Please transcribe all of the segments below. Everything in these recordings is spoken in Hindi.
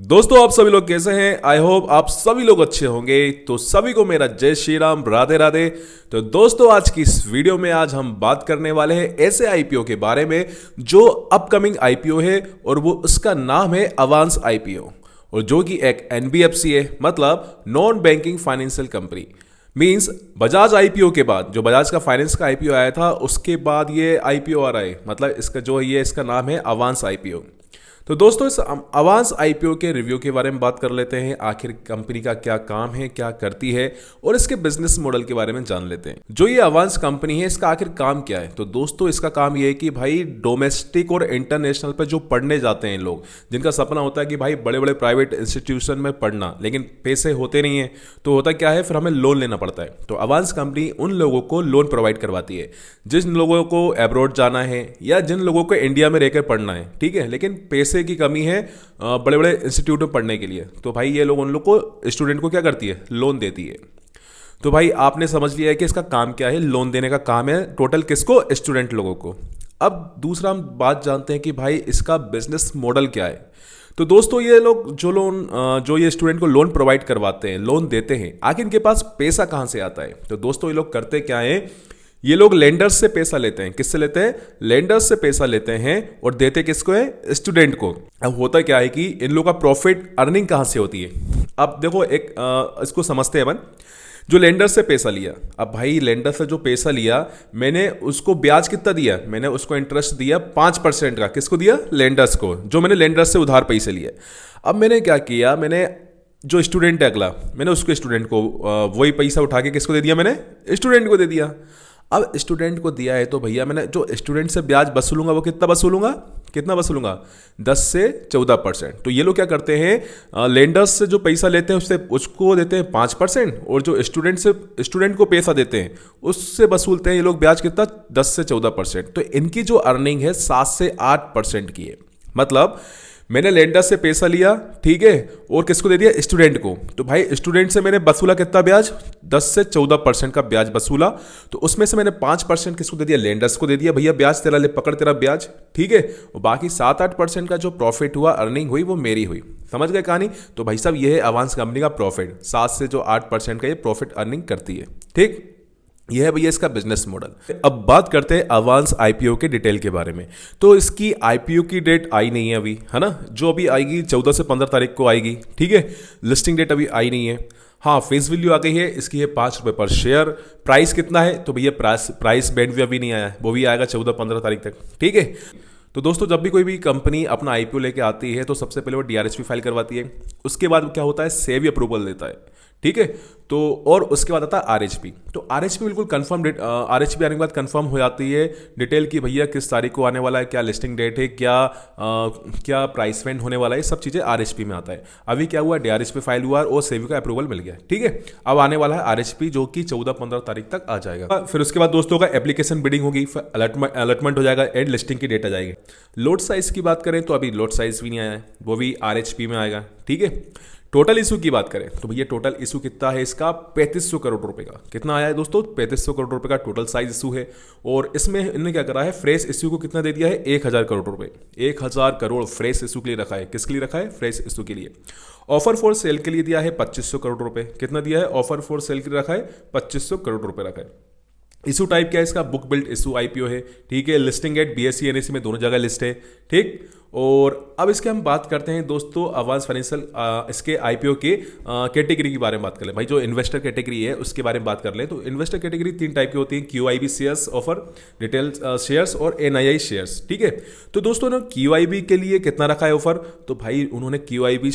दोस्तों आप सभी लोग कैसे हैं। आई होप आप सभी लोग अच्छे होंगे। तो सभी को मेरा जय श्री राम, राधे राधे। तो दोस्तों आज की इस वीडियो में आज हम बात करने वाले हैं ऐसे आईपीओ के बारे में जो अपकमिंग आईपीओ है और वो उसका नाम है अवांस आईपीओ, और जो कि एक एनबीएफसी है, मतलब non banking financial company. Means Bajaj IPO के बाद, जो बजाज का फाइनेंस का आईपीओ आया था उसके बाद ये आईपीओ आ रहा है, मतलब इसका जो ये इसका नाम है अवांस आईपीओ। तो दोस्तों इस अवांस आईपीओ के रिव्यू के बारे में बात कर लेते हैं। आखिर कंपनी का क्या काम है, क्या करती है, और इसके बिजनेस मॉडल के बारे में जान लेते हैं। जो ये अवांस कंपनी है इसका आखिर काम क्या है। तो दोस्तों इसका काम ये है कि भाई डोमेस्टिक और इंटरनेशनल पे जो पढ़ने जाते हैं लोग, जिनका सपना होता है कि भाई बड़े बड़े प्राइवेट इंस्टीट्यूशन में पढ़ना, लेकिन पैसे होते नहीं है, तो होता क्या है, फिर हमें लोन लेना पड़ता है। तो अवांस कंपनी उन लोगों को लोन प्रोवाइड करवाती है जिन लोगों को अब्रॉड जाना है या जिन लोगों को इंडिया में रहकर पढ़ना है, ठीक है, लेकिन पैसे की कमी है बड़े बड़े इंस्टीट्यूट में पढ़ने के लिए। तो भाई ये लोग उन लोग को, स्टूडेंट को क्या करती है, लोन देती है। तो भाई आपने समझ लिया है कि इसका काम क्या है, लोन देने का काम है टोटल किसको, स्टूडेंट लोगों को। अब दूसरा हम बात जानते हैं कि भाई इसका बिजनेस मॉडल क्या है। तो दोस्तों ये लोग जो ये स्टूडेंट को लोन प्रोवाइड करवाते हैं, लोन देते हैं, आखिर इनके पास पैसा कहाँ से आता है। तो दोस्तों ये लोग करते क्या है, ये लोग लेंडर्स से पैसा लेते हैं। किससे लेते हैं, लेंडर्स से पैसा लेते हैं और देते किसको है, स्टूडेंट को। अब होता क्या है कि इन लोगों का प्रॉफिट अर्निंग कहाँ से होती है। अब देखो इसको समझते हैं अपन। जो लेंडर से पैसा लिया, अब भाई लेंडर से जो पैसा लिया, मैंने उसको ब्याज कितना दिया, मैंने उसको इंटरेस्ट दिया 5% का। किसको दिया, लेंडर्स को, जो मैंने लेंडर्स से उधार पैसे लिए। अब मैंने क्या किया, मैंने जो स्टूडेंट है अगला, मैंने उसको स्टूडेंट को वही पैसा उठा के किसको दे दिया, मैंने स्टूडेंट को दे दिया। अब स्टूडेंट को दिया है तो भैया मैंने जो स्टूडेंट से ब्याज वसूलूंगा वो कितना वसूलूंगा, 10 से 14%। तो ये लोग क्या करते हैं, लेंडर्स से जो पैसा लेते हैं उससे उसको देते हैं 5%, और जो स्टूडेंट को पैसा देते हैं उससे वसूलते हैं ये लोग ब्याज कितना, 10 से 14%। तो इनकी जो अर्निंग है 7 से 8% की है। मतलब मैंने लेंडर से पैसा लिया, ठीक है, और किसको दे दिया, स्टूडेंट को। तो भाई स्टूडेंट से मैंने वसूला कितना ब्याज, 10 से 14% का ब्याज वसूला। तो उसमें से मैंने 5% किसको दे दिया, लेंडर्स को दे दिया, भैया ब्याज तेरा ले, पकड़ तेरा ब्याज, ठीक है। और बाकी 7-8% का जो प्रॉफिट हुआ, अर्निंग हुई, वो मेरी हुई। समझ गए कहानी। तो भाई साहब ये है अवांस कंपनी का प्रॉफिट, 7 से जो 8% का ये प्रॉफिट अर्निंग करती है, ठीक। यह है भैया इसका बिजनेस मॉडल। अब बात करते हैं अवांस आईपीओ के डिटेल के बारे में। तो इसकी आईपीओ की डेट आई नहीं है अभी, है ना, जो अभी आएगी 14 से 15 तारीख को आएगी, ठीक है। लिस्टिंग डेट अभी आई नहीं है। हाँ, फेस वैल्यू आ गई है, इसकी है 5 रुपये पर शेयर। प्राइस कितना है, तो भैया प्राइस बैंड भी अभी नहीं आया है, वो भी आएगा 14-15 तारीख तक, ठीक है। तो दोस्तों जब भी कोई भी कंपनी अपना आईपीओ लेके आती है तो सबसे पहले वो डीआरएचपी फाइल करवाती है। उसके बाद क्या होता है, सेबी अप्रूवल देता है, ठीक है। तो और उसके बाद आता है आरएचपी। तो आरएचपी बिल्कुल कंफर्म डेट, आरएचपी आने के बाद कंफर्म हो जाती है डिटेल की भैया किस तारीख को आने वाला है, क्या लिस्टिंग डेट है, क्या प्राइस बैंड होने वाला है, सब चीज़ें आरएचपी में आता है। अभी क्या हुआ, डीआरएचपी फाइल हुआ और सेबी का अप्रूवल मिल गया, ठीक है। अब आने वाला है आरएचपी, जो कि 14-15 तारीख तक आ जाएगा। फिर उसके बाद दोस्तों का एप्लीकेशन बिडिंग होगी, अलॉटमेंट हो जाएगा एंड लिस्टिंग की डेट आ जाएगी। लोट साइज की बात करें तो अभी लोट साइज भी नहीं आया है, वो भी आरएचपी में आएगा, ठीक है। टोटल इशू की बात करें तो भैया टोटल इशू कितना है इसका, 3500 करोड़ रुपए का। कितना आया है दोस्तों, 3500 करोड़ रुपए का टोटल साइज इशू है। और इसमें इन्होंने क्या करा है, फ्रेश इशू को कितना दे दिया है, 1000 करोड़ रुपए। 1000 करोड़ फ्रेश इशू के लिए रखा है। किसके लिए रखा है, फ्रेश इशू के लिए। ऑफर फॉर सेल के लिए दिया है 2500 करोड़ रुपए। कितना दिया है, ऑफर फॉर सेल के लिए रखा है 2500 करोड़ रुपए रखा है। इशू टाइप क्या है इसका, बुक बिल्ड इशू आईपीओ है, ठीक है। लिस्टिंग एट बीएसई एनएसई में दोनों जगह लिस्ट है, ठीक। और अब इसके हम बात करते हैं दोस्तों अवांस फाइनेंशियल इसके आईपीओ के कैटेगरी के बारे में बात कर लें। भाई जो इन्वेस्टर कैटेगरी है उसके बारे में बात कर लें तो इन्वेस्टर कैटेगरी 3 टाइप की होती है, QIB shares, offer retail shares और एनआईआई शेयर्स, ठीक है। तो दोस्तों ने क्यूआईबी के लिए कितना रखा है ऑफर, तो भाई उन्होंने क्यूआईबी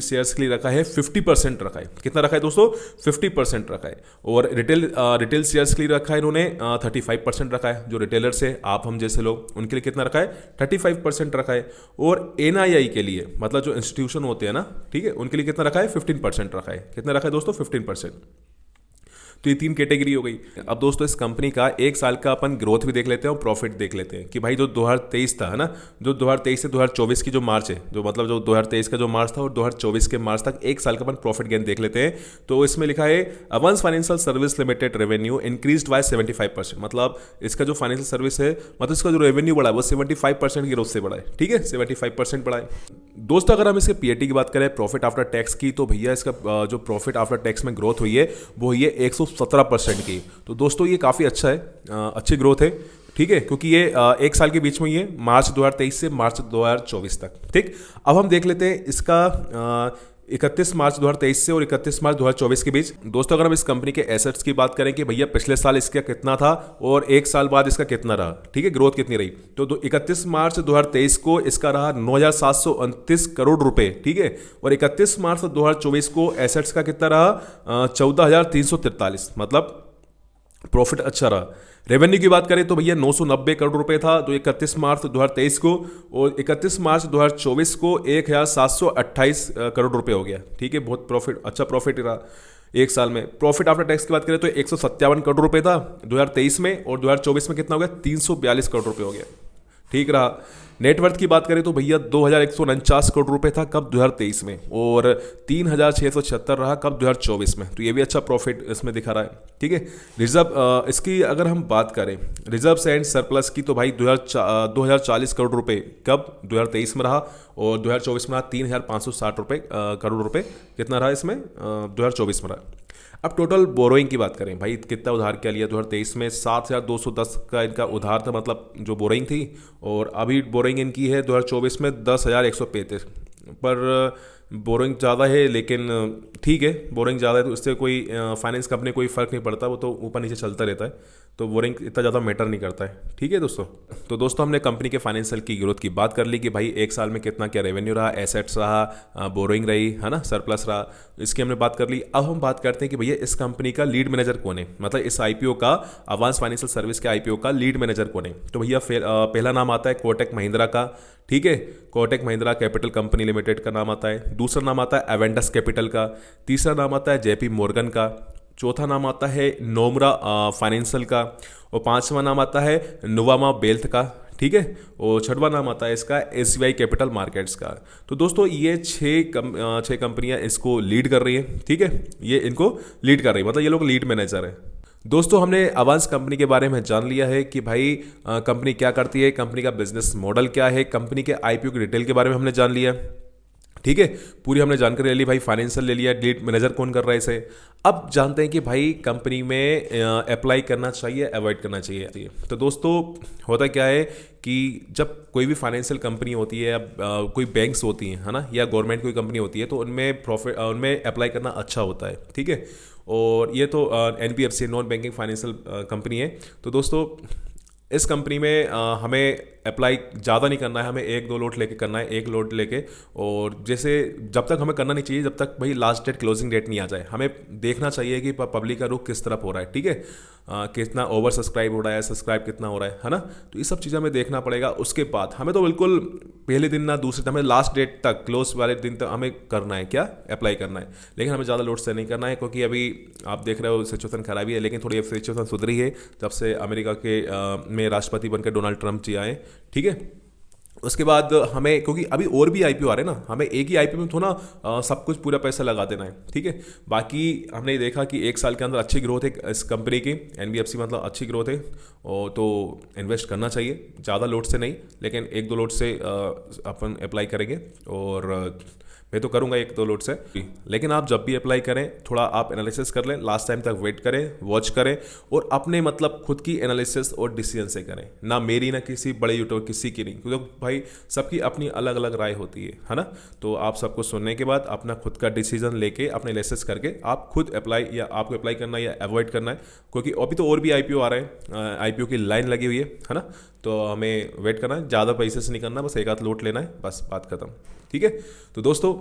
शेयर्स के लिए रखा है 50% रखा है। कितना रखा है दोस्तों, 50% रखा है। और रिटेल शेयर्स के लिए रखा है इन्होंने 35% रखा है। जो रिटेलर्स है, आप हम जैसे लोग, उनके लिए कितना रखा है, 35% रखा है। और एनआईआई के लिए, मतलब जो इंस्टीट्यूशन होते हैं ना, ठीक है, उनके लिए कितना रखा है, 15% रखा है। कितना रखा है दोस्तों, 15%। तो ये 3 कैटेगरी हो गई। अब दोस्तों इस कंपनी का 1 साल का अपन ग्रोथ भी देख लेते हैं और प्रॉफिट देख लेते हैं कि भाई जो 2023 था, है ना, जो 2023 से 2024 की जो मार्च है, जो मतलब जो 2023 का जो मार्च था और 2024 के मार्च तक 1 साल का अपन प्रॉफिट गेन देख लेते हैं। तो इसमें लिखा है ovens financial service limited revenue increased by 75%। मतलब इसका जो फाइनेंशियल सर्विस है, मतलब इसका जो रेवेन्यू बढ़ा है वो 75% की ग्रोथ से बढ़ा है। ठीक है, 75% बढ़ा है। दोस्तों अगर हम इसके पीएटी की बात करें, प्रॉफिट आफ्टर टैक्स की, तो भैया इसका जो प्रॉफिट आफ्टर टैक्स में ग्रोथ हुई है वो हुई है 117% की। तो दोस्तों ये काफ़ी अच्छा है, अच्छी ग्रोथ है। ठीक है, क्योंकि ये 1 साल के बीच में ये मार्च 2023 से मार्च 2024 तक। ठीक, अब हम देख लेते हैं इसका 31 मार्च 2023 से और 31 मार्च 2024 के बीच। दोस्तों अगर हम इस कंपनी के एसेट्स की बात करें कि भैया पिछले साल इसका कितना था और 1 साल बाद इसका कितना रहा, ठीक है, ग्रोथ कितनी रही, तो 31 मार्च 2023 को इसका रहा 9,729 करोड़ रुपए। ठीक है, और 31 मार्च 2024 को एसेट्स का कितना रहा 14,343, मतलब प्रॉफिट अच्छा रहा। रेवेन्यू की बात करें तो भैया 990 करोड़ रुपए था तो 31 मार्च 2023 को, और 31 मार्च 2024 को 1,728 करोड़ रुपए हो गया। ठीक है, बहुत प्रॉफिट, अच्छा प्रॉफिट रहा 1 साल में। प्रॉफिट आफ्टर टैक्स की बात करें तो 157 करोड़ रुपए था 2023 में, और 2024 में कितना हो गया 342 करोड़ रुपए हो गया। ठीक रहा। नेटवर्थ की बात करें तो भैया 2,149 करोड़ रुपए था कब 2023 में, और 3,676 रहा कब 2024 में। तो ये भी अच्छा प्रॉफिट इसमें दिखा रहा है। ठीक है, रिजर्व इसकी अगर हम बात करें रिजर्व्स एंड सरप्लस की, तो भाई 2,040 करोड़ रुपए कब 2023 में रहा, और 2024 में रहा 3,560 करोड़ रुपए। कितना रहा इसमें 2024 में रहा। अब टोटल बोरोइंग की बात करें, भाई कितना उधार क्या लिया 2023 में, 7,210 का इनका उधार था, मतलब जो बोरोइंग थी, और अभी बोरोइंग इनकी है 2024 में 10,135। पर बोरोइंग ज़्यादा है, लेकिन ठीक है, बोरोइंग ज़्यादा है तो इससे कोई फाइनेंस कंपनी कोई फ़र्क नहीं पड़ता, वो तो ऊपर नीचे चलता रहता है, तो बोरिंग इतना ज़्यादा मैटर नहीं करता है। ठीक है दोस्तों, तो दोस्तों हमने कंपनी के फाइनेंशियल की ग्रोथ की बात कर ली कि भाई 1 साल में कितना क्या रेवेन्यू रहा, एसेट्स रहा, बोरोइंग रही, है ना, सरप्लस रहा, इसकी हमने बात कर ली। अब हम बात करते हैं कि भैया इस कंपनी का लीड मैनेजर कौन है, मतलब इस आईपीओ का, अवांस फाइनेंशियल सर्विस के आईपीओ का लीड मैनेजर कौन है। तो भैया पहला नाम आता है कोटक महिंद्रा का। ठीक है, Kotak Mahindra capital company limited का नाम आता है। दूसरा नाम आता है एवेंडस कैपिटल का। तीसरा नाम आता है जेपी मॉर्गन का। चौथा नाम आता है नोमरा फाइनेंशियल का। और पांचवा नाम आता है नुवामा वेल्थ का। ठीक है, और छठवां नाम आता है इसका एसबीआई कैपिटल मार्केट्स का। तो दोस्तों ये छह कंपनियां इसको लीड कर रही हैं। ठीक है, ये इनको लीड कर रही है, मतलब ये लोग लीड मैनेजर है। दोस्तों हमने अवांस कंपनी के बारे में जान लिया है कि भाई कंपनी क्या करती है, कंपनी का बिजनेस मॉडल क्या है, कंपनी के आईपीओ की डिटेल के बारे में हमने जान लिया। ठीक है, पूरी हमने जानकारी ले ली, भाई फाइनेंशियल ले लिया, लीड मैनेजर कौन कर रहा है इसे। अब जानते हैं कि भाई कंपनी में अप्लाई करना चाहिए, अवॉइड करना चाहिए। तो दोस्तों होता क्या है कि जब कोई भी फाइनेंशियल कंपनी होती है, या कोई बैंक्स होती हैं, है ना, या गवर्नमेंट कोई कंपनी होती है, तो उनमें अप्लाई करना अच्छा होता है। ठीक है, और ये तो NBFC non banking financial company है। तो दोस्तों इस कंपनी में हमें अप्लाई ज़्यादा नहीं करना है, हमें 1-2 लोट लेके करना है, 1 लोट लेके। और जैसे जब तक हमें करना नहीं चाहिए जब तक भाई लास्ट डेट क्लोजिंग डेट नहीं आ जाए। हमें देखना चाहिए कि पब्लिक का रुख किस तरफ हो रहा है। ठीक है, कितना ओवर सब्सक्राइब हो रहा है, सब्सक्राइब कितना हो रहा है ना, तो ये सब चीज़ें हमें देखना पड़ेगा। उसके बाद हमें तो बिल्कुल पहले दिन ना दूसरे दिन, हमें लास्ट डेट तक, क्लोज वाले दिन तक हमें करना है, क्या अप्लाई करना है। लेकिन हमें ज़्यादा लोट से नहीं करना है, क्योंकि अभी आप देख रहे हो सिचुएशन खराब ही है, लेकिन थोड़ी सिचुएशन सुधरी है जब से अमेरिका के में राष्ट्रपति बनकर डोनाल्ड ट्रंप जी आए। ठीक है, उसके बाद हमें, क्योंकि अभी और भी आईपीओ आ रहे हैं ना, हमें एक ही आईपीओ में थोड़ा सब कुछ पूरा पैसा लगा देना है। ठीक है, बाकी हमने देखा कि 1 साल के अंदर अच्छी ग्रोथ है इस कंपनी की, एनबीएफसी मतलब अच्छी ग्रोथ है, और तो इन्वेस्ट करना चाहिए, ज़्यादा लोड से नहीं, लेकिन 1-2 लोड से अपन अप्लाई करेंगे। और मैं तो करूंगा 1-2 लोड से, लेकिन आप जब भी अप्लाई करें थोड़ा आप एनालिसिस कर लें, लास्ट टाइम तक वेट करें, वॉच करें, और अपने मतलब खुद की एनालिसिस और डिसीजन से करें, ना मेरी ना किसी बड़े यूट्यूबर किसी की नहीं, क्योंकि भाई सबकी अपनी अलग अलग राय होती है ना। तो आप सबको सुनने के बाद अपना खुद का डिसीजन लेके अपने एनालिसिस करके आप खुद अप्लाई, या आपको अप्लाई करना है या अवॉइड करना है, क्योंकि अभी तो और भी आईपीओ आ रहे हैं, आईपीओ की लाइन लगी हुई है ना। तो हमें वेट करना है, ज़्यादा पैसे से नहीं करना, बस 1 आध लोट लेना है, बस बात खत्म। ठीक है, तो दोस्तों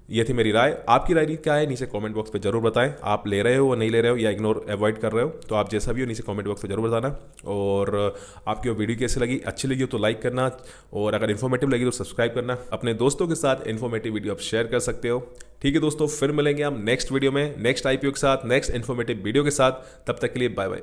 ये थी मेरी राय। आपकी राय क्या है नीचे कमेंट बॉक्स पे जरूर बताएं। आप ले रहे हो या नहीं ले रहे हो या इग्नोर अवॉइड कर रहे हो, तो आप जैसा भी हो नीचे कमेंट बॉक्स पे जरूर बताना। और आपकी वो वीडियो कैसी लगी, अच्छी लगी हो तो लाइक करना, और अगर इन्फॉर्मेटिव लगी तो सब्सक्राइब करना। अपने दोस्तों के साथ इन्फॉर्मेटिव वीडियो आप शेयर कर सकते हो। ठीक है दोस्तों, फिर मिलेंगे हम नेक्स्ट वीडियो में, नेक्स्ट आईपीओ के साथ, नेक्स्ट इन्फॉर्मेटिव वीडियो के साथ। तब तक के लिए बाय बाय।